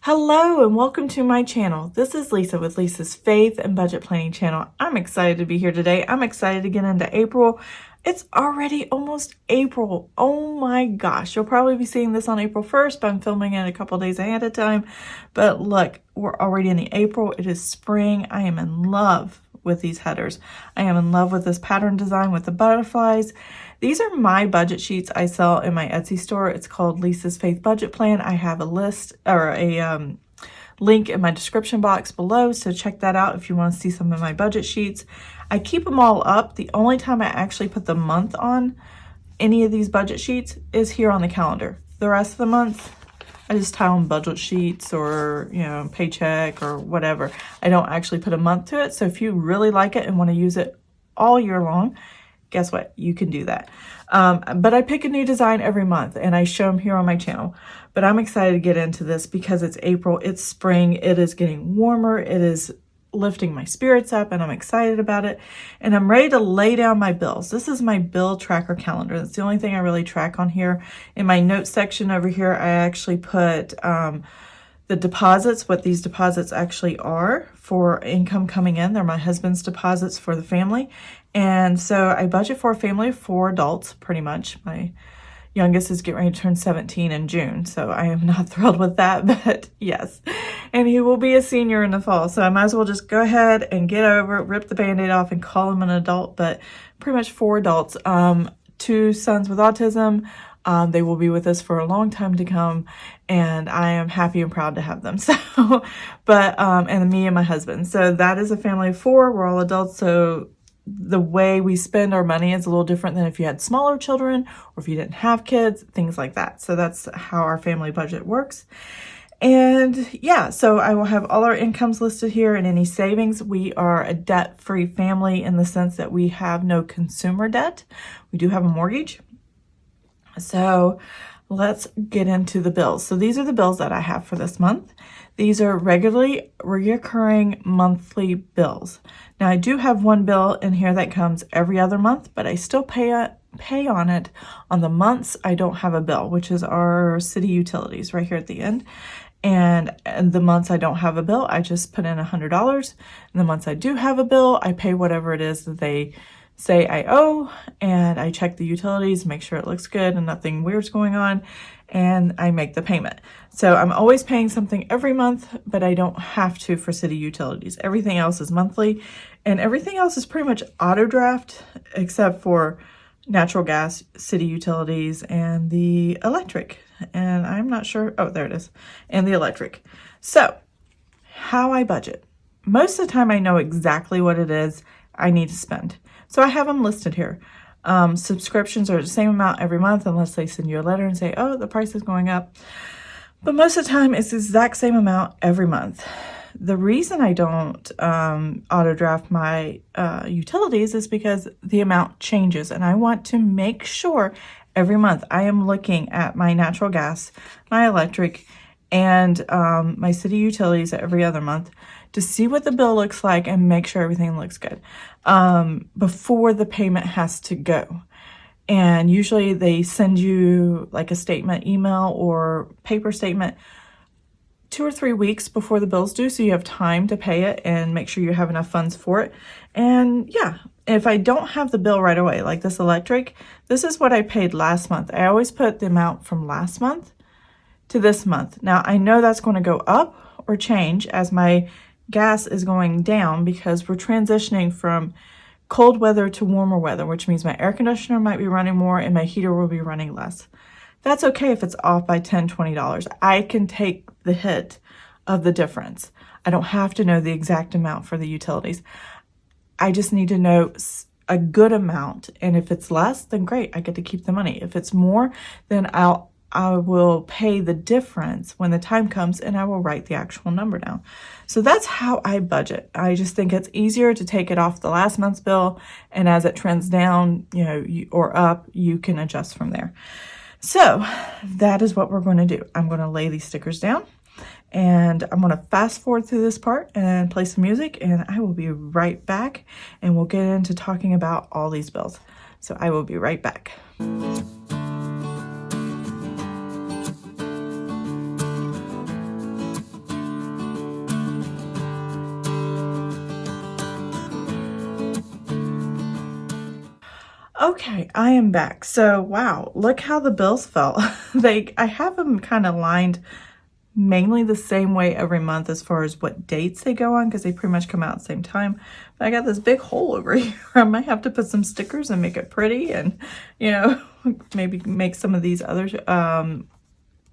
Hello and welcome to my channel. This is Lisa with Lisa's Faith and Budget Planning channel. I'm excited to be here today. I'm excited to get into April. It's already almost April. Oh my gosh. You'll probably be seeing this on April 1st, but I'm filming it a couple days ahead of time. But look, we're already in the April. It is spring. I am in love with these headers. I am in love with this pattern design with the butterflies. These are my budget sheets I sell in my Etsy store. It's called Lisa's Faith Budget Plan. I have a list or a link in my description box below, so check that out if you want to see some of my budget sheets. I keep them all up. The only time I actually put the month on any of these budget sheets is here on the calendar. The rest of the month, I just tie on budget sheets or, paycheck or whatever. I don't actually put a month to it. So if you really like it and want to use it all year long, guess what? You can do that. But I pick a new design every month and I show them here on my channel. But I'm excited to get into this because it's April, it's spring, it is getting warmer, it is lifting my spirits up and I'm excited about it. And I'm ready to lay down my bills. This is my bill tracker calendar. That's the only thing I really track on here. In my notes section over here, I actually put the deposits, what these deposits actually are for income coming in. They're my husband's deposits for the family. And so I budget for a family of 4 adults, pretty much. My youngest is getting ready to turn 17 in June, so I am not thrilled with that, but yes. And he will be a senior in the fall, so I might as well just go ahead and get over it, rip the Band-Aid off and call him an adult, but pretty much 4 adults. 2 sons with autism. They will be with us for a long time to come, and I am happy and proud to have them. So, and me and my husband. So that is a family of 4. We're all adults, so the way we spend our money is a little different than if you had smaller children or if you didn't have kids, things like that. So that's how our family budget works. And yeah, so I will have all our incomes listed here and any savings. We are a debt-free family in the sense that we have no consumer debt. We do have a mortgage. So let's get into the bills. So these are the bills that I have for this month. These are regularly recurring monthly bills. Now I do have one bill in here that comes every other month, but I still pay on it on the months I don't have a bill, which is our city utilities right here at the end. And the months I don't have a bill, I just put in $100. And the months I do have a bill, I pay whatever it is that they say I owe, and I check the utilities, make sure it looks good and nothing weird's going on, and I make the payment. So I'm always paying something every month, but I don't have to for city utilities. Everything else is monthly, and everything else is pretty much auto draft except for natural gas, city utilities, and the electric. And I'm not sure, oh, there it is, and the electric. So how I budget. Most of the time I know exactly what it is I need to spend. So I have them listed here. Subscriptions are the same amount every month unless they send you a letter and say, oh, the price is going up. But most of the time it's the exact same amount every month. The reason I don't auto draft my utilities is because the amount changes, and I want to make sure every month I am looking at my natural gas, my electric, and my city utilities every other month to see what the bill looks like and make sure everything looks good before the payment has to go. And usually they send you like a statement, email or paper statement 2 or 3 weeks before the bill's due, so you have time to pay it and make sure you have enough funds for it. And yeah, if I don't have the bill right away, like this electric, this is what I paid last month. I always put the amount from last month to this month. Now I know that's going to go up or change as my gas is going down because we're transitioning from cold weather to warmer weather, which means my air conditioner might be running more and my heater will be running less. That's okay if it's off by $10, $20. I can take the hit of the difference. I don't have to know the exact amount for the utilities. I just need to know a good amount. And if it's less, then great, I get to keep the money. If it's more, then I will pay the difference when the time comes and I will write the actual number down. So that's how I budget. I just think it's easier to take it off the last month's bill, and as it trends down, or up, you can adjust from there. So that is what we're going to do. I'm going to lay these stickers down and I'm going to fast forward through this part and play some music, and I will be right back and we'll get into talking about all these bills. So I will be right back. Okay, I am back. So, wow, look how the bills fell. I have them kind of lined mainly the same way every month as far as what dates they go on, because they pretty much come out at the same time. But I got this big hole over here. I might have to put some stickers and make it pretty, and maybe make some of these other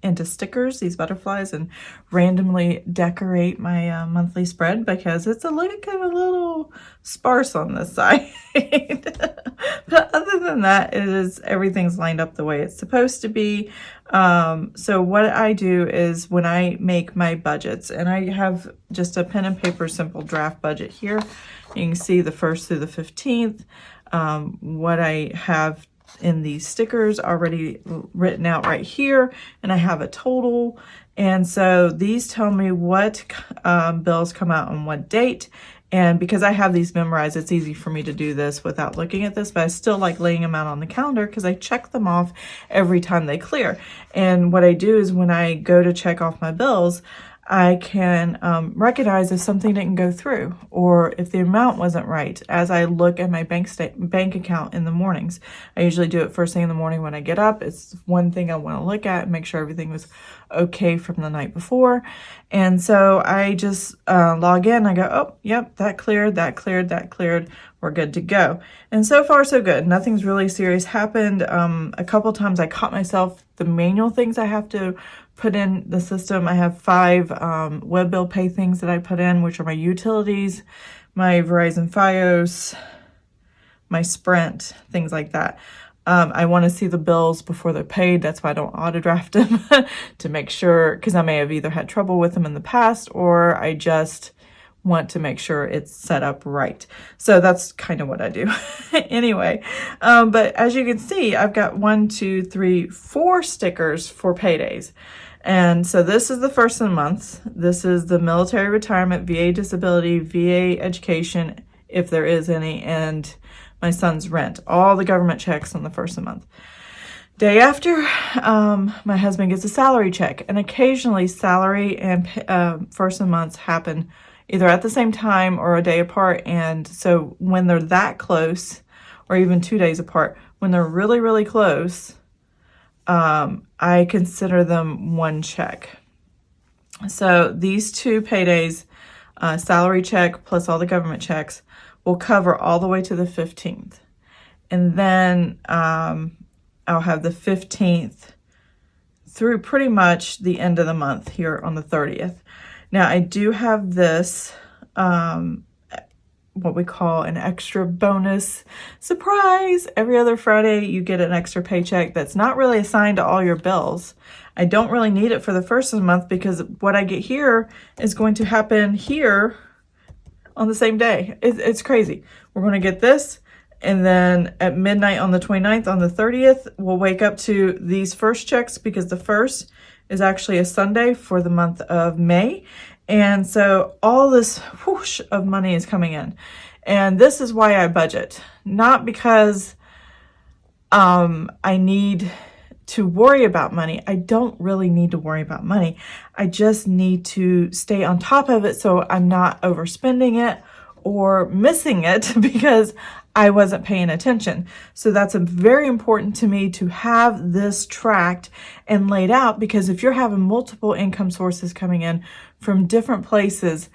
into stickers, these butterflies, and randomly decorate my monthly spread, because it's a little sparse on this side. But other than that, everything's lined up the way it's supposed to be. So what I do is, when I make my budgets, and I have just a pen and paper simple draft budget here, you can see the 1st through the 15th, what I have in these stickers already written out right here, and I have a total. And so these tell me what bills come out on what date. And because I have these memorized, it's easy for me to do this without looking at this, but I still like laying them out on the calendar because I check them off every time they clear. And what I do is, when I go to check off my bills, I can recognize if something didn't go through, or if the amount wasn't right, as I look at my bank account in the mornings. I usually do it first thing in the morning when I get up. It's one thing I want to look at and make sure everything was okay from the night before. And so I just log in. I go, oh, yep, that cleared, that cleared, that cleared. We're good to go. And so far, so good. Nothing's really serious happened. A couple times I caught myself, the manual things I have to put in the system. I have 5 web bill pay things that I put in, which are my utilities, my Verizon Fios, my Sprint, things like that. I want to see the bills before they're paid. That's why I don't auto draft them to make sure, because I may have either had trouble with them in the past, or I just want to make sure it's set up right. So that's kind of what I do. Anyway, but as you can see, I've got 1, 2, 3, 4 stickers for paydays. And so this is the first of the month. This is the military retirement, VA disability, VA education, if there is any, and my son's rent. All the government checks on the first of the month. Day after, my husband gets a salary check, and occasionally salary and first of the months happen either at the same time or a day apart. And so when they're that close, or even 2 days apart, when they're really, really close, I consider them one check. So these 2 paydays, salary check plus all the government checks, will cover all the way to the 15th. And then I'll have the 15th through pretty much the end of the month here on the 30th. Now, I do have this, what we call an extra bonus surprise. Every other Friday, you get an extra paycheck that's not really assigned to all your bills. I don't really need it for the first of the month, because what I get here is going to happen here on the same day. It's crazy. We're going to get this, and then at midnight on the 29th, on the 30th, we'll wake up to these first checks, because the first is actually a Sunday for the month of May. And so all this whoosh of money is coming in. And this is why I budget. Not because I need to worry about money. I don't really need to worry about money. I just need to stay on top of it so I'm not overspending it or missing it because I wasn't paying attention. So that's very important to me to have this tracked and laid out, because if you're having multiple income sources coming in from different places,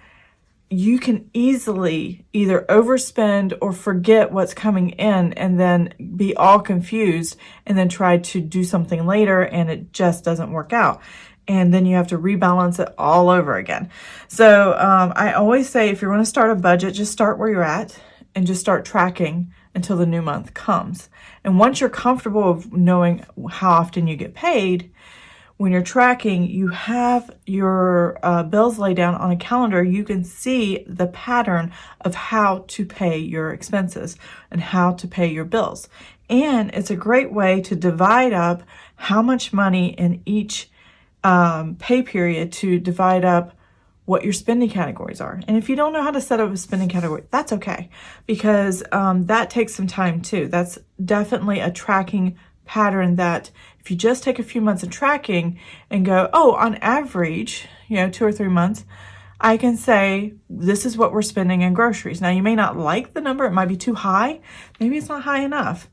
you can easily either overspend or forget what's coming in, and then be all confused, and then try to do something later and it just doesn't work out. And then you have to rebalance it all over again. So I always say, if you're going to start a budget, just start where you're at and just start tracking until the new month comes. And once you're comfortable of knowing how often you get paid, when you're tracking, you have your bills laid down on a calendar. You can see the pattern of how to pay your expenses and how to pay your bills. And it's a great way to divide up how much money in each pay period, to divide up what your spending categories are. And if you don't know how to set up a spending category, that's okay, because that takes some time too. That's definitely a tracking pattern that if you just take a few months of tracking and go, oh, on average, 2 or 3 months, I can say this is what we're spending in groceries. Now, you may not like the number. It might be too high. Maybe it's not high enough.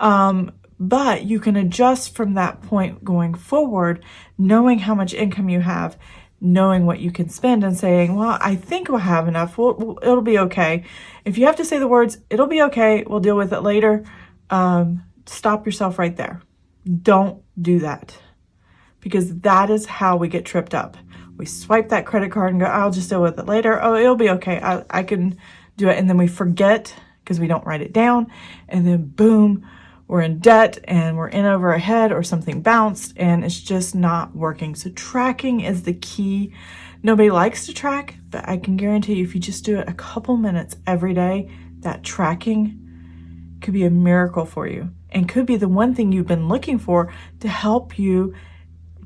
But you can adjust from that point going forward, knowing how much income you have, knowing what you can spend, and saying, well, I think we'll have enough. It'll be okay. If you have to say the words, it'll be okay, we'll deal with it later, stop yourself right there. Don't do that, because that is how we get tripped up. We swipe that credit card and go, I'll just deal with it later. Oh, it'll be okay. I can do it. And then we forget because we don't write it down. And then boom, we're in debt and we're in over our head, or something bounced and it's just not working. So tracking is the key. Nobody likes to track, but I can guarantee you if you just do it a couple minutes every day, that tracking could be a miracle for you and could be the one thing you've been looking for to help you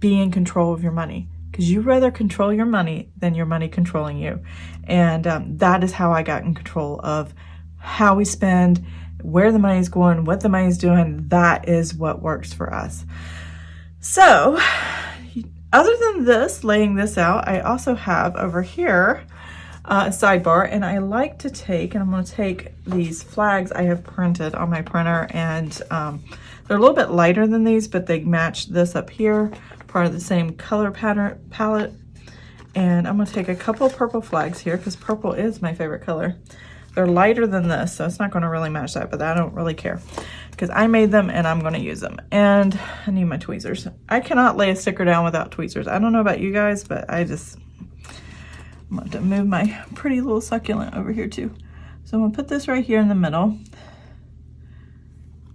be in control of your money. Because you'd rather control your money than your money controlling you. And that is how I got in control of how we spend, where the money's going, what the money's doing. That is what works for us. So other than this, laying this out, I also have over here a sidebar, and I like to take, and I'm going to take these flags I have printed on my printer, and they're a little bit lighter than these, but they match this up here, part of the same color palette. And I'm going to take a couple purple flags here because purple is my favorite color. They're lighter than this, so it's not going to really match that, but I don't really care because I made them and I'm going to use them. And I need my tweezers. I cannot lay a sticker down without tweezers. I don't know about you guys, but I'm going to move my pretty little succulent over here too. So I'm going to put this right here in the middle.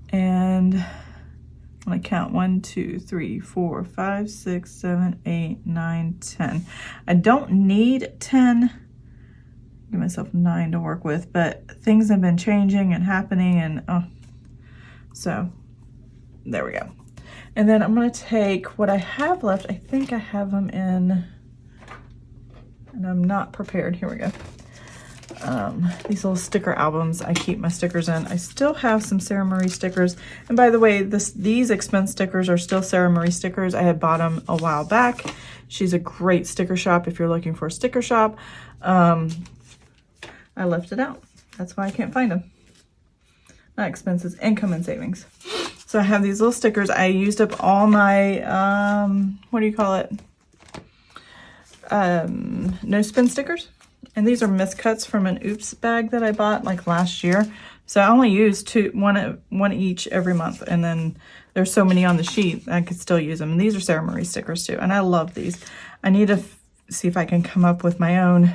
And I'm going to count 1, 2, 3, 4, 5, 6, 7, 8, 9, 10. I don't need 10. Give myself 9 to work with, but things have been changing and happening, and so there we go. And then I'm going to take what I have left. I think I have them in, and I'm not prepared. Here we go. These little sticker albums I keep my stickers in. I still have some Sarah Marie stickers, and by the way, these expense stickers are still Sarah Marie stickers. I had bought them a while back. She's a great sticker shop if you're looking for a sticker shop. I left it out. That's why I can't find them. Not expenses, income and savings. So I have these little stickers. I used up all my, what do you call it? No spin stickers. And these are miscuts from an Oops bag that I bought like last year. So I only use one each every month. And then there's so many on the sheet, I could still use them. And these are Sarah Marie stickers too. And I love these. I need to see if I can come up with my own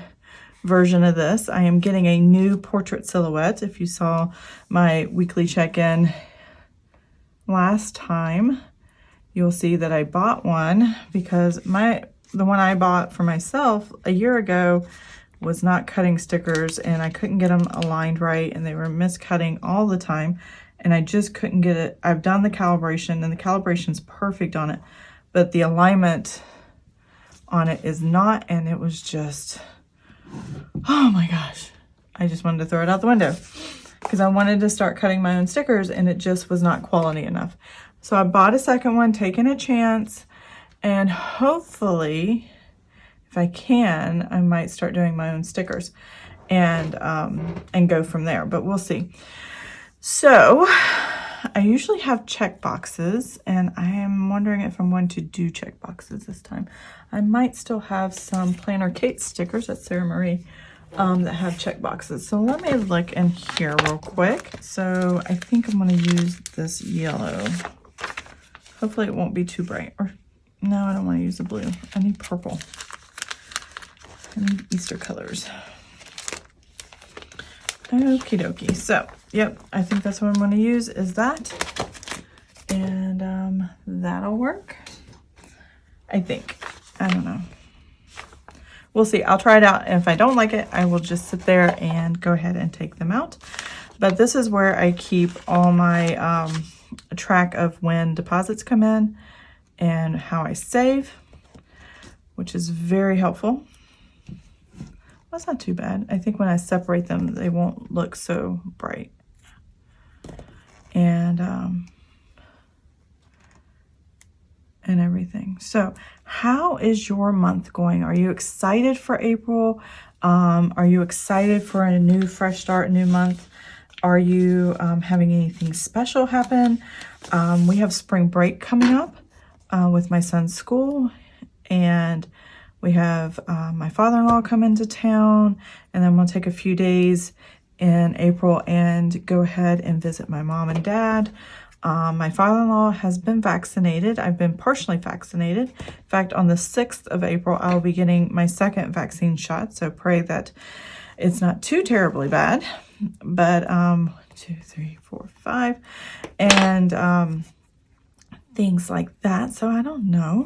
version of this. I am getting a new portrait silhouette. If you saw my weekly check-in last time, you'll see that I bought one because the one I bought for myself a year ago was not cutting stickers, and I couldn't get them aligned right, and they were miscutting all the time, and I just couldn't get it. I've done the calibration, and the calibration's perfect on it, but the alignment on it is not, and it was just, oh my gosh. I just wanted to throw it out the window because I wanted to start cutting my own stickers, and it just was not quality enough. So I bought a second one, taking a chance, and hopefully, if I can, I might start doing my own stickers and go from there, but we'll see. So I usually have check boxes, and I am wondering if I'm going to do check boxes this time. I might still have some Planner Kate stickers at Sarah Marie that have check boxes. So let me look in here real quick. So I think I'm going to use this yellow. Hopefully it won't be too bright. Or no, I don't want to use the blue. I need purple. I need Easter colors. Okie dokie. So, yep, I think that's what I'm going to use is that. And that'll work. I think. I don't know. We'll see. I'll try it out. And if I don't like it, I will just sit there and go ahead and take them out. But this is where I keep all my track of when deposits come in and how I save, which is very helpful. That's not too bad. I think when I separate them, they won't look so bright. And everything. So how is your month going? Are you excited for April? Are you excited for a new fresh start, new month? Are you having anything special happen? We have spring break coming up with my son's school, and we have my father-in-law come into town, and then I'm going to take a few days in April and go ahead and visit my mom and dad. My father-in-law has been vaccinated. I've been partially vaccinated. In fact, on the 6th of April, I'll be getting my second vaccine shot, so pray that it's not too terribly bad. But 1, 2, 3, 4, 5, and things like that. So I don't know.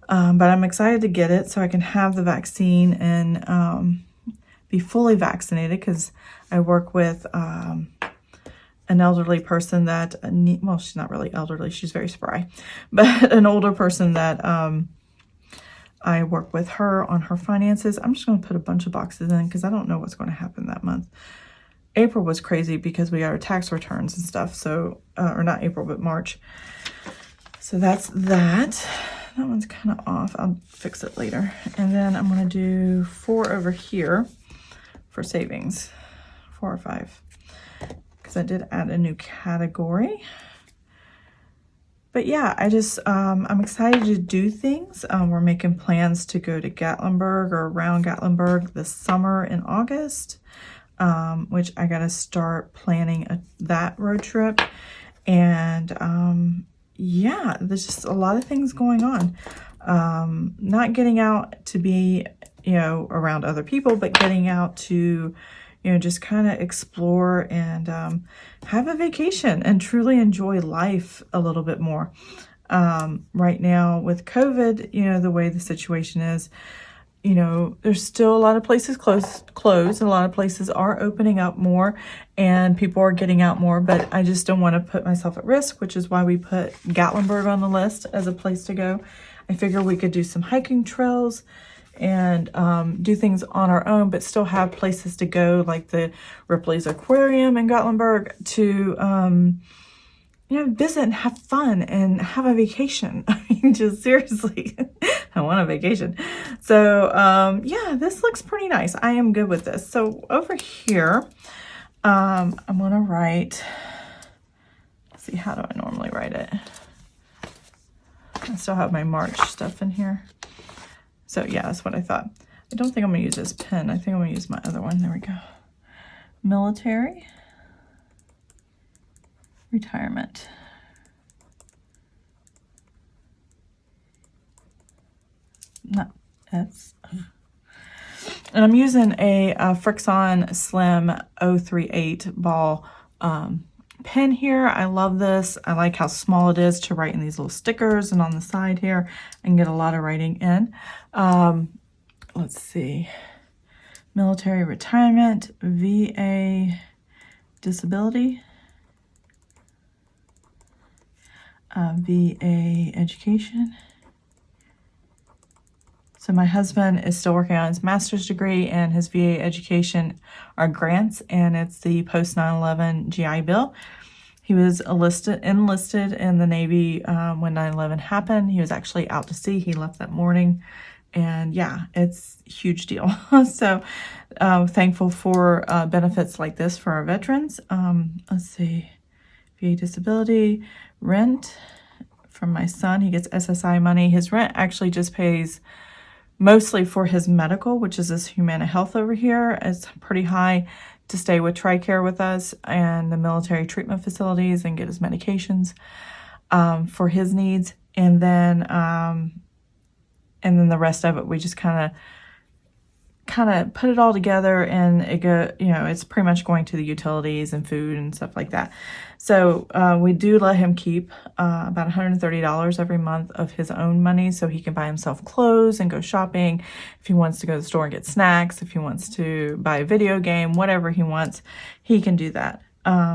But I'm excited to get it so I can have the vaccine and be fully vaccinated, because I work with an elderly person that, well, she's not really elderly, she's very spry, but an older person that I work with her on her finances. I'm just going to put a bunch of boxes in because I don't know what's going to happen that month. April was crazy because we got our tax returns and stuff, so, or not April, but March. So that's that. That one's kind of off. I'll fix it later. And then I'm going to do 4 over here for savings, 4 or 5, because I did add a new category. But yeah, I just, I'm excited to do things. We're making plans to go to Gatlinburg or around Gatlinburg this summer in August, which I got to start planning that road trip. And yeah, there's just a lot of things going on. Not getting out to be, you know, around other people, but getting out to, you know, just kind of explore and have a vacation and truly enjoy life a little bit more. Right now with COVID, you know, the way the situation is, you know, there's still a lot of places closed. A lot of places are opening up more and people are getting out more, but I just don't want to put myself at risk, which is why we put Gatlinburg on the list as a place to go. I figure we could do some hiking trails and do things on our own, but still have places to go, like the Ripley's Aquarium in Gatlinburg, to you know, visit and have fun and have a vacation. I mean, just seriously, I want a vacation. So yeah, this looks pretty nice. I am good with this. So over here, I'm gonna write, let's see, how do I normally write it? I still have my March stuff in here. So yeah, that's what I thought. I don't think I'm gonna use this pen. I think I'm gonna use my other one. There we go. Military. Retirement. No, that's... And I'm using a Frixon Slim 038 ball pen here. I love this. I like how small it is to write in these little stickers, and on the side here I can get a lot of writing in. Let's see. Military retirement, VA disability, VA education. So my husband is still working on his master's degree, and his VA education are grants, and it's the post 9/11 GI Bill. He was enlisted in the Navy when 9/11 happened. He was actually out to sea. He left that morning, and yeah, it's a huge deal. So thankful for benefits like this for our veterans. Let's see, VA disability, rent from my son. He gets SSI money. His rent actually just pays mostly for his medical, which is this Humana Health over here. It's pretty high to stay with TRICARE with us and the military treatment facilities and get his medications for his needs. And then the rest of it, we just kind of put it all together, and it go, you know, it's pretty much going to the utilities and food and stuff like that. So we do let him keep about $130 every month of his own money, so he can buy himself clothes and go shopping. If he wants to go to the store and get snacks, if he wants to buy a video game, whatever he wants, he can do that.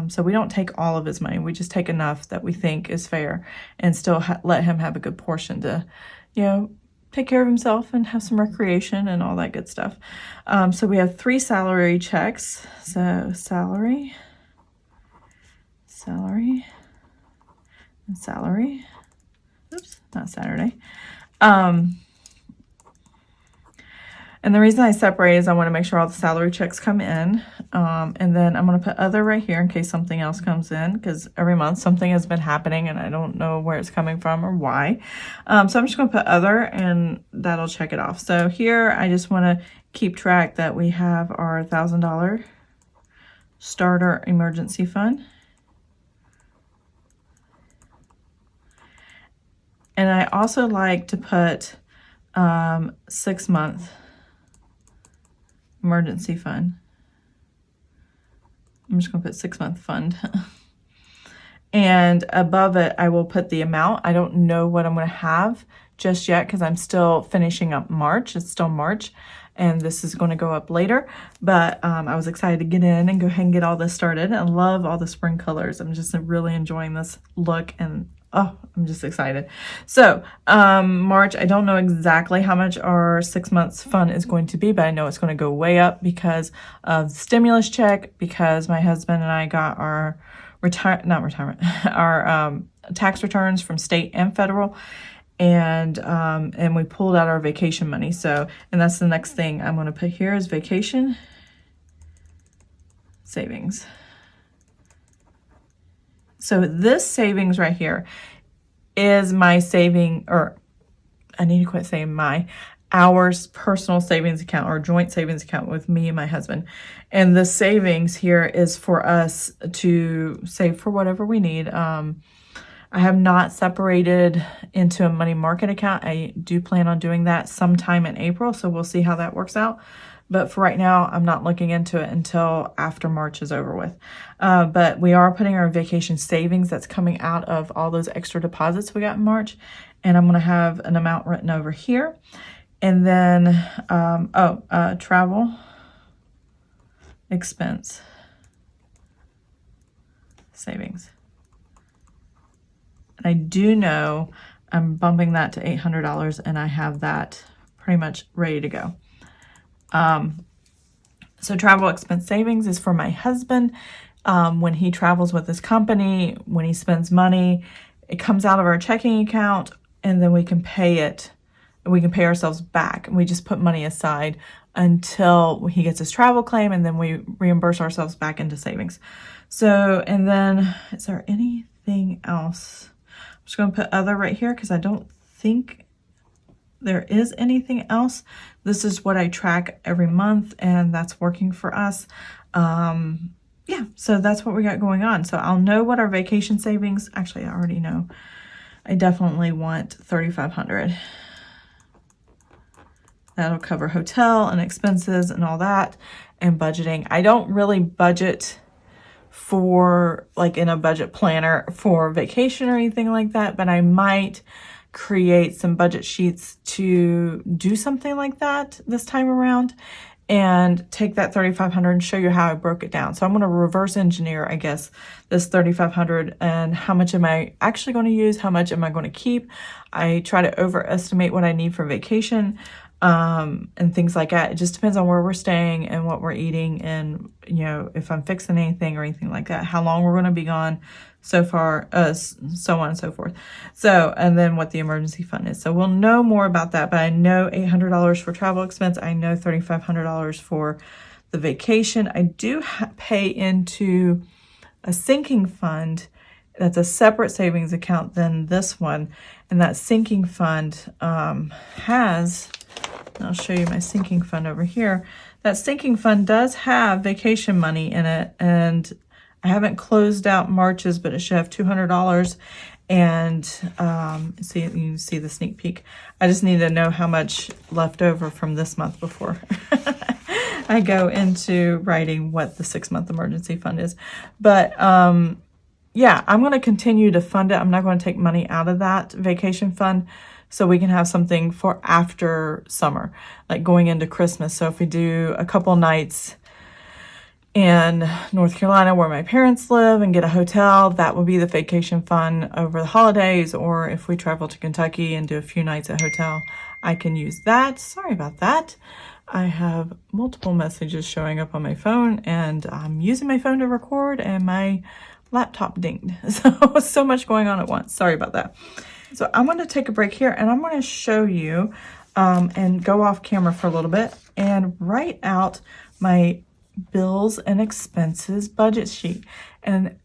So we don't take all of his money. We just take enough that we think is fair, and still let him have a good portion to, you know, take care of himself and have some recreation and all that good stuff. So we have 3 salary checks. So salary, and salary. Oops, not Saturday. And the reason I separate is I want to make sure all the salary checks come in. And then I'm going to put other right here in case something else comes in, because every month something has been happening and I don't know where it's coming from or why. So I'm just going to put other, and that'll check it off. So here I just want to keep track that we have our $1,000 starter emergency fund. And I also like to put 6-month emergency fund. I'm just going to put 6-month fund. And above it, I will put the amount. I don't know what I'm going to have just yet because I'm still finishing up March. It's still March, and this is going to go up later. But I was excited to get in and go ahead and get all this started. I love all the spring colors. I'm just really enjoying this look, and oh, I'm just excited. So March, I don't know exactly how much our 6 months fund is going to be, but I know it's going to go way up because of the stimulus check, because my husband and I got our our tax returns from state and federal, and we pulled out our vacation money. So, and that's the next thing I'm going to put here is vacation savings. So this savings right here is my saving, or I need to quit saying our personal savings account or joint savings account with me and my husband. And the savings here is for us to save for whatever we need. I have not separated into a money market account. I do plan on doing that sometime in April, so we'll see how that works out. But for right now, I'm not looking into it until after March is over with. But we are putting our vacation savings that's coming out of all those extra deposits we got in March. And I'm going to have an amount written over here. And then, travel expense savings. And I do know I'm bumping that to $800, and I have that pretty much ready to go. So travel expense savings is for my husband. When he travels with his company, when he spends money, it comes out of our checking account, and then we can pay it. We can pay ourselves back. We just put money aside until he gets his travel claim, and then we reimburse ourselves back into savings. So, and then is there anything else? I'm just going to put other right here because I don't think there is anything else. This is what I track every month, and that's working for us. Yeah, so that's what we got going on. So I'll know what our vacation savings, actually I already know. I definitely want $3,500. That'll cover hotel and expenses and all that, and budgeting. I don't really budget for, like in a budget planner for vacation or anything like that, but I might create some budget sheets to do something like that this time around and take that $3,500 and show you how I broke it down. So I'm going to reverse engineer, I guess, this $3,500 and how much am I actually going to use? How much am I going to keep? I try to overestimate what I need for vacation. And things like that. It just depends on where we're staying and what we're eating, and you know, if I'm fixing anything or anything like that, how long we're going to be gone, so far, so on and so forth. So, and then what the emergency fund is. So we'll know more about that, but I know $800 for travel expense. I know $3,500 for the vacation. I do pay into a sinking fund. That's a separate savings account than this one. And that sinking fund has, I'll show you my sinking fund over here. That sinking fund does have vacation money in it, and I haven't closed out March's, but it should have $200. And see, you can see the sneak peek. I just need to know how much left over from this month before I go into writing what the 6-month emergency fund is. But yeah, I'm going to continue to fund it. I'm not going to take money out of that vacation fund, so we can have something for after summer, like going into Christmas. So if we do a couple nights in North Carolina where my parents live and get a hotel, that will be the vacation fund over the holidays. Or if we travel to Kentucky and do a few nights at hotel, I can use that. Sorry about that. I have multiple messages showing up on my phone, and I'm using my phone to record, and my laptop dinged. So much going on at once. Sorry about that. So I'm going to take a break here, and I'm going to show you and go off camera for a little bit and write out my bills and expenses budget sheet. And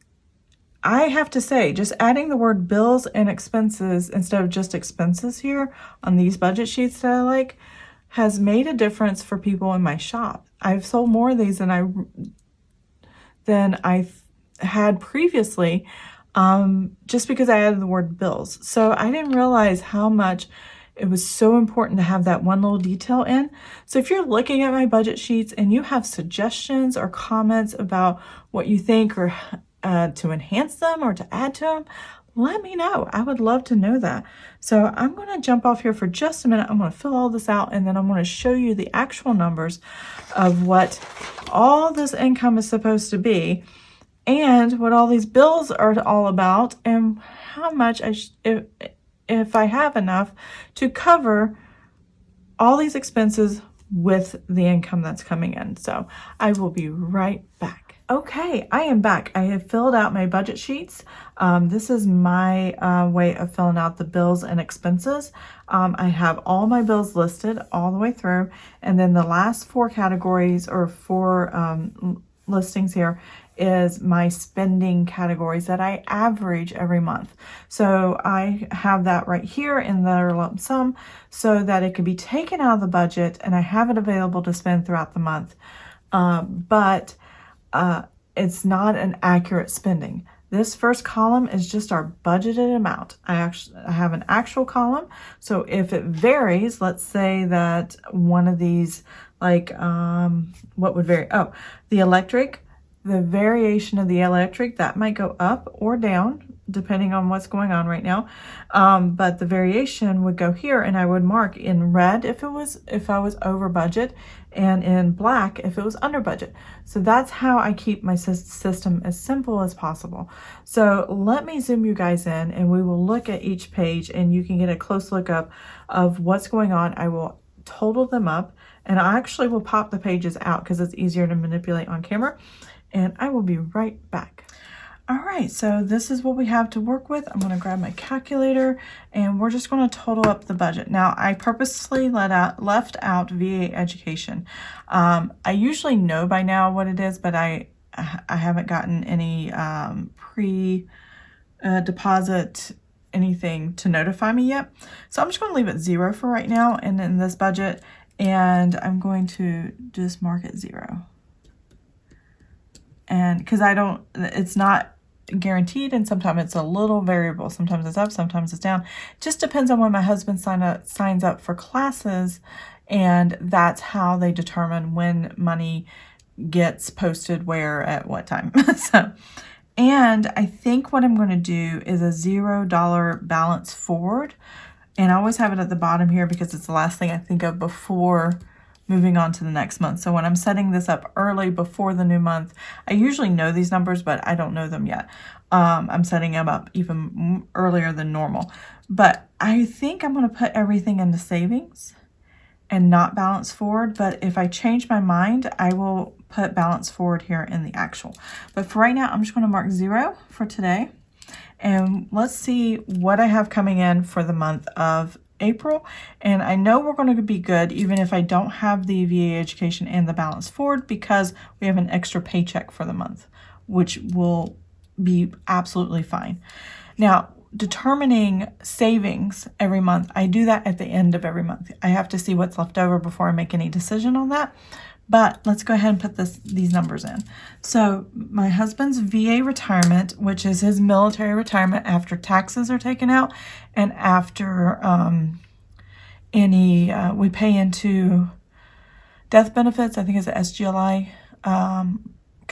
I have to say, just adding the word bills and expenses instead of just expenses here on these budget sheets that I like has made a difference for people in my shop. I've sold more of these than I had previously, just because I added the word bills. So I didn't realize how much it was so important to have that one little detail in. So if you're looking at my budget sheets and you have suggestions or comments about what you think or to enhance them or to add to them, let me know. I would love to know that. So I'm going to jump off here for just a minute. I'm going to fill all this out, and then I'm going to show you the actual numbers of what all this income is supposed to be and what all these bills are all about and how much if I have enough to cover all these expenses with the income that's coming in. So I will be right back. Okay, I am back. I have filled out my budget sheets. This is my way of filling out the bills and expenses. I have all my bills listed all the way through, and then the last four categories or four listings here is my spending categories that I average every month. So I have that right here in the lump sum so that it can be taken out of the budget and I have it available to spend throughout the month. But it's not an accurate spending. This first column is just our budgeted amount. I have an actual column. So if it varies, let's say that one of these, like, what would vary? Oh, the electric, the variation of the electric, that might go up or down depending on what's going on right now. But the variation would go here, and I would mark in red if I was over budget, and in black if it was under budget. So that's how I keep my system as simple as possible. So let me zoom you guys in, and we will look at each page, and you can get a close look up of what's going on. I will total them up, and I actually will pop the pages out because it's easier to manipulate on camera. And I will be right back. All right, so this is what we have to work with. I'm going to grab my calculator, and we're just going to total up the budget. Now, I purposely left out VA education. I usually know by now what it is, but I haven't gotten any pre-deposit anything to notify me yet. So I'm just going to leave it 0 for right now and in this budget, and I'm going to just mark it 0. And because it's not guaranteed, and sometimes it's a little variable. Sometimes it's up, sometimes it's down. It just depends on when my husband signs up for classes, and that's how they determine when money gets posted where at what time. And I think what I'm going to do is a $0 balance forward, and I always have it at the bottom here because it's the last thing I think of before moving on to the next month. So when I'm setting this up early before the new month, I usually know these numbers, but I don't know them yet. I'm setting them up even earlier than normal. But I think I'm going to put everything into savings and not balance forward. But if I change my mind, I will put balance forward here in the actual. But for right now, I'm just going to mark 0 for today. And let's see what I have coming in for the month of April. And I know we're going to be good even if I don't have the VA education and the balance forward, because we have an extra paycheck for the month, which will be absolutely fine. Now, determining savings every month, I do that at the end of every month. I have to see what's left over before I make any decision on that. But let's go ahead and put these numbers in. So my husband's VA retirement, which is his military retirement after taxes are taken out and after we pay into death benefits. I think it's a SGLI, kind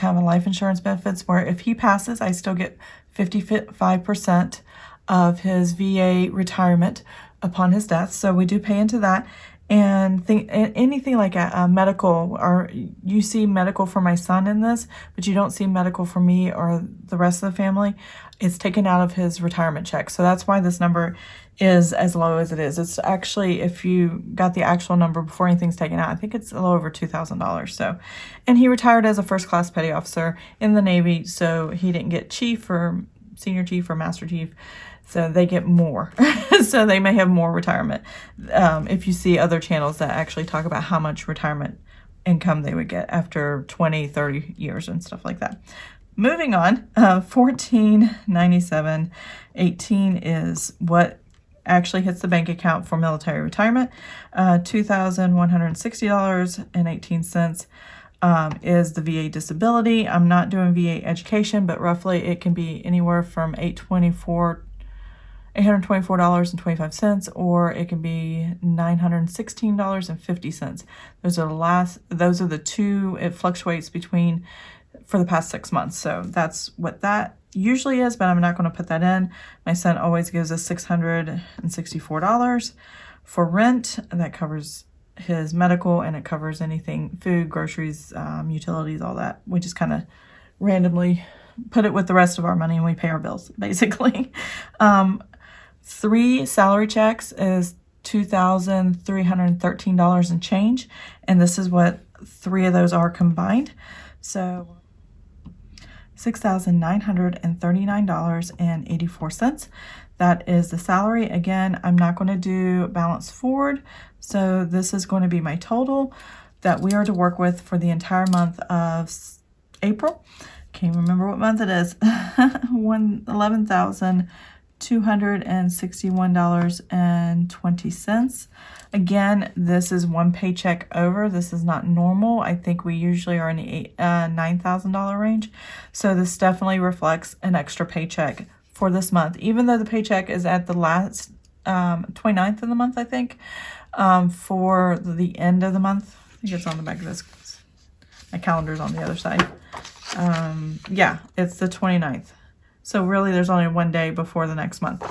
of a life insurance benefits, where if he passes, I still get 55% of his VA retirement upon his death. So we do pay into that. And anything like a medical, or you see medical for my son in this, but you don't see medical for me or the rest of the family, it's taken out of his retirement check. So that's why this number is as low as it is. It's actually, if you got the actual number before anything's taken out, I think it's a little over $2,000. So, and he retired as a first class petty officer in the Navy, so he didn't get chief or senior chief or master chief, so they get more. So they may have more retirement. If you see other channels that actually talk about how much retirement income they would get after 20, 30 years and stuff like that. Moving on, $1497.18 is what actually hits the bank account for military retirement. $2,160.18 is the VA disability. I'm not doing VA education, but roughly it can be anywhere from $824.25, or it can be $916.50. Those are the two it fluctuates between for the past 6 months. So that's what that usually is, but I'm not going to put that in. My son always gives us $664 for rent. That covers his medical, and it covers anything, food, groceries, utilities, all that. We just kind of randomly put it with the rest of our money and we pay our bills, basically. 3 salary checks is $2,313 and change, and this is what 3 of those are combined. So $6,939.84. That is the salary. Again, I'm not going to do balance forward, so this is going to be my total that we are to work with for the entire month of April. Can't remember what month it is. $11,261.20. Again, this is one paycheck over. This is not normal. I think we usually are in the $9,000 range. So this definitely reflects an extra paycheck for this month, even though the paycheck is at the last 29th of the month, I think. For the end of the month, I think it's on the back of this. My calendar's on the other side. Yeah, it's the 29th. So really there's only one day before the next month,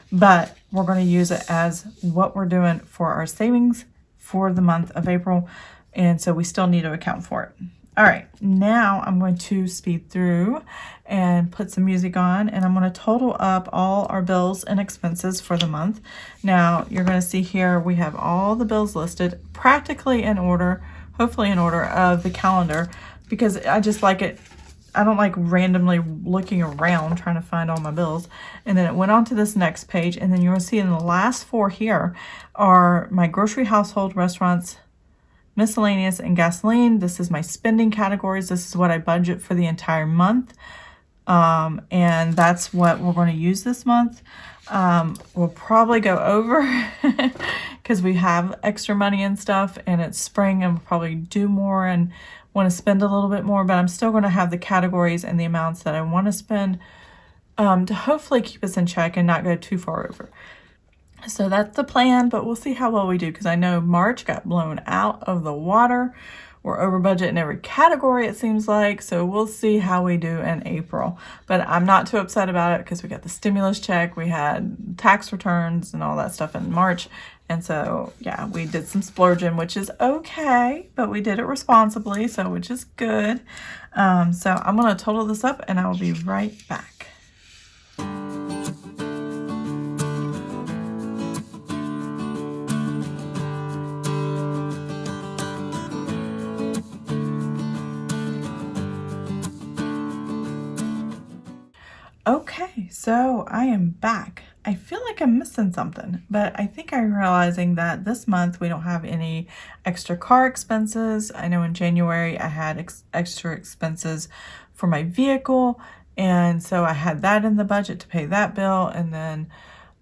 but we're going to use it as what we're doing for our savings for the month of April. And so we still need to account for it. All right, now I'm going to speed through and put some music on, and I'm going to total up all our bills and expenses for the month. Now you're going to see here we have all the bills listed practically in order, hopefully in order of the calendar, because I just like it. I don't like randomly looking around trying to find all my bills. And then it went on to this next page, and then you're going to see in the last 4 here are my grocery, household, restaurants, miscellaneous, and gasoline. This is my spending categories. This is what I budget for the entire month. And that's what we're going to use this month. We'll probably go over because we have extra money and stuff, and it's spring, and we'll probably do more and want to spend a little bit more, but I'm still going to have the categories and the amounts that I want to spend to hopefully keep us in check and not go too far over. So that's the plan, but we'll see how well we do, because I know March got blown out of the water. We're over budget in every category, it seems like, so we'll see how we do in April. But I'm not too upset about it because we got the stimulus check, we had tax returns and all that stuff in March. And so, yeah, we did some splurging, which is okay, but we did it responsibly, so which is good. So I'm going to total this up, and I will be right back. Okay, so I am back. I feel like I'm missing something, but I think I'm realizing that this month we don't have any extra car expenses. I know in January I had extra expenses for my vehicle, and so I had that in the budget to pay that bill. And then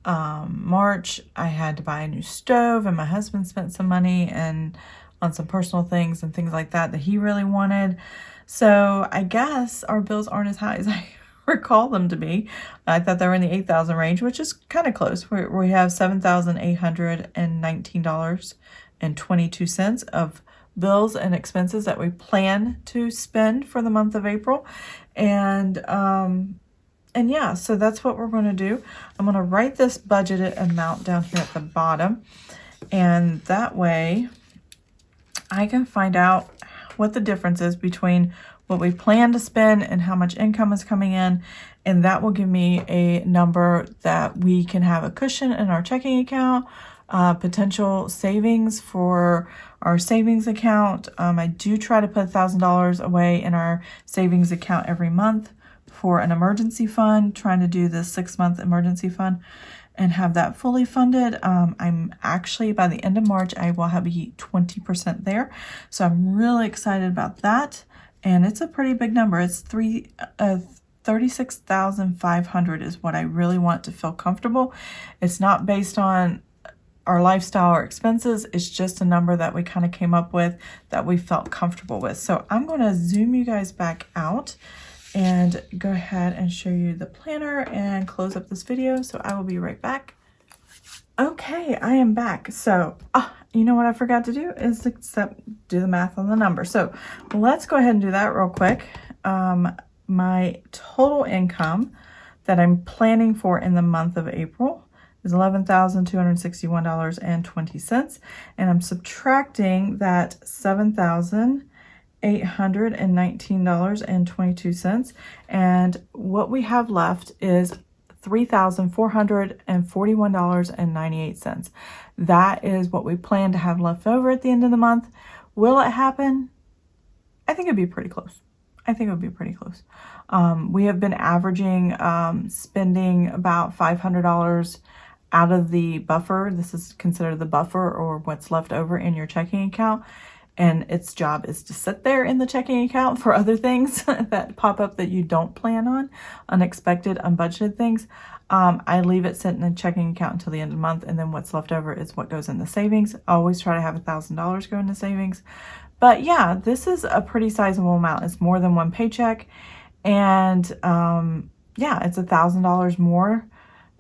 March I had to buy a new stove, and my husband spent some money and on some personal things and things like that he really wanted. So I guess our bills aren't as high as I recall them to be. I thought they were in the 8,000 range, which is kind of close. We have $7,819.22 of bills and expenses that we plan to spend for the month of April. And yeah, so that's what we're going to do. I'm going to write this budgeted amount down here at the bottom, and that way I can find out what the difference is between what we plan to spend and how much income is coming in, and that will give me a number that we can have a cushion in our checking account, potential savings for our savings account. I do try to put $1,000 away in our savings account every month for an emergency fund, trying to do this 6-month emergency fund and have that fully funded. I'm actually, by the end of March, I will have 20% there. So I'm really excited about that. And it's a pretty big number. It's 36,500 is what I really want to feel comfortable. It's not based on our lifestyle or expenses. It's just a number that we kind of came up with that we felt comfortable with. So I'm going to zoom you guys back out and go ahead and show you the planner and close up this video. So I will be right back. Okay, I am back. So you know what I forgot to do is do the math on the number. So let's go ahead and do that real quick. My total income that I'm planning for in the month of April is $11,261.20. And I'm subtracting that $7,819.22. And what we have left is $3,441.98. That is what we plan to have left over at the end of the month. Will it happen? I think it'd be pretty close. I think it would be pretty close. We have been averaging spending about $500 out of the buffer. This is considered the buffer, or what's left over in your checking account. And its job is to sit there in the checking account for other things that pop up that you don't plan on, unexpected, unbudgeted things. I leave it sit in a checking account until the end of the month, and then what's left over is what goes in the savings. I always try to have $1,000 go into savings. But yeah, this is a pretty sizable amount. It's more than one paycheck. And yeah, it's $1,000 more.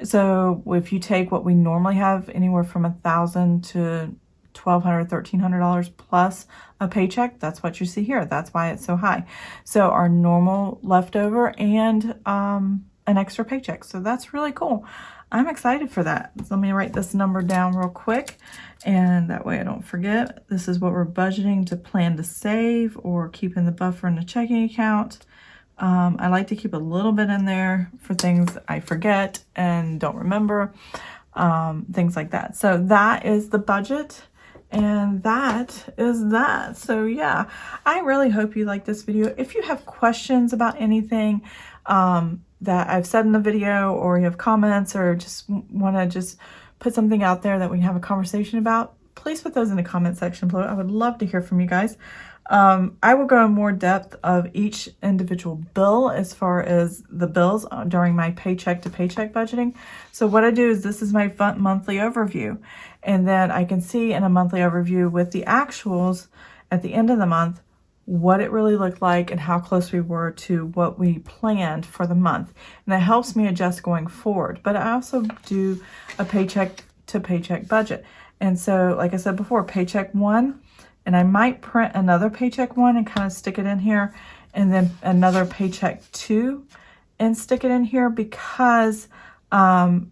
So if you take what we normally have, anywhere from $1,000 to $1,200, $1,300 plus a paycheck, that's what you see here. That's why it's so high. So our normal leftover and an extra paycheck. So that's really cool. I'm excited for that. So let me write this number down real quick, and that way I don't forget. This is what we're budgeting to plan to save or keep in the buffer in the checking account. I like to keep a little bit in there for things I forget and don't remember, things like that. So that is the budget, and that is that. So yeah, I really hope you like this video. If you have questions about anything that I've said in the video, or you have comments, or just want to just put something out there that we can have a conversation about, please put those in the comment section below. I would love to hear from you guys. I will go in more depth of each individual bill as far as the bills during my paycheck to paycheck budgeting. So what I do is, this is my monthly overview, and then I can see in a monthly overview with the actuals at the end of the month what it really looked like and how close we were to what we planned for the month. And that helps me adjust going forward. But I also do a paycheck to paycheck budget. And so, like I said before, paycheck 1, and I might print another paycheck 1 and kind of stick it in here, and then another paycheck 2 and stick it in here, because I'm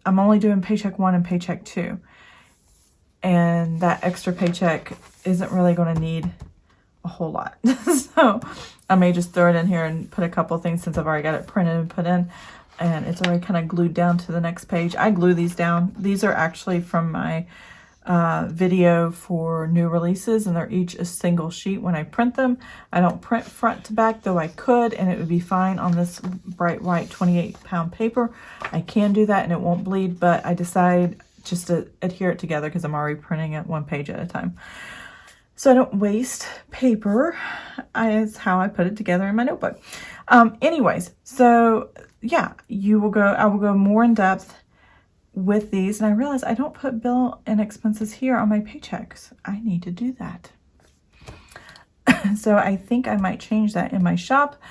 only doing paycheck 1 and paycheck 2. And that extra paycheck isn't really going to need a whole lot. So I may just throw it in here and put a couple things, since I've already got it printed and put in, and it's already kind of glued down to the next page. I glue these down. These are actually from my video for new releases, and they're each a single sheet when I print them. I don't print front to back, though I could, and it would be fine on this bright white 28-pound paper. I can do that and it won't bleed, but I decide just to adhere it together because I'm already printing it one page at a time. So I don't waste paper, is how I put it together in my notebook. Anyways, so yeah, I will go more in depth with these. And I realize I don't put bill and expenses here on my paychecks. I need to do that. So I think I might change that in my shop.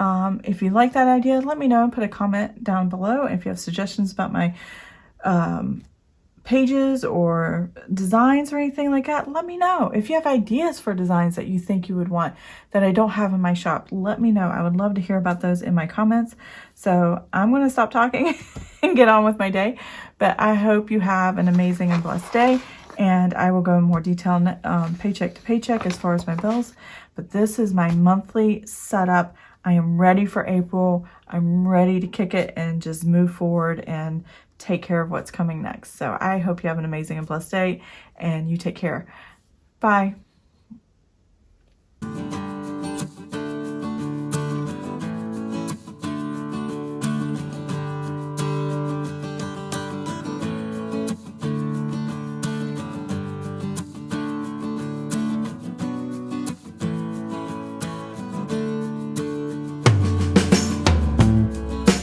If you like that idea, let me know and put a comment down below. If you have suggestions about my pages or designs or anything like that, let me know. If you have ideas for designs that you think you would want that I don't have in my shop, let me know. I would love to hear about those in my comments. So I'm going to stop talking and get on with my day, but I hope you have an amazing and blessed day, and I will go in more detail paycheck to paycheck as far as my bills. But this is my monthly setup. I am ready for April. I'm ready to kick it and just move forward and take care of what's coming next. So I hope you have an amazing and blessed day, and you take care. Bye.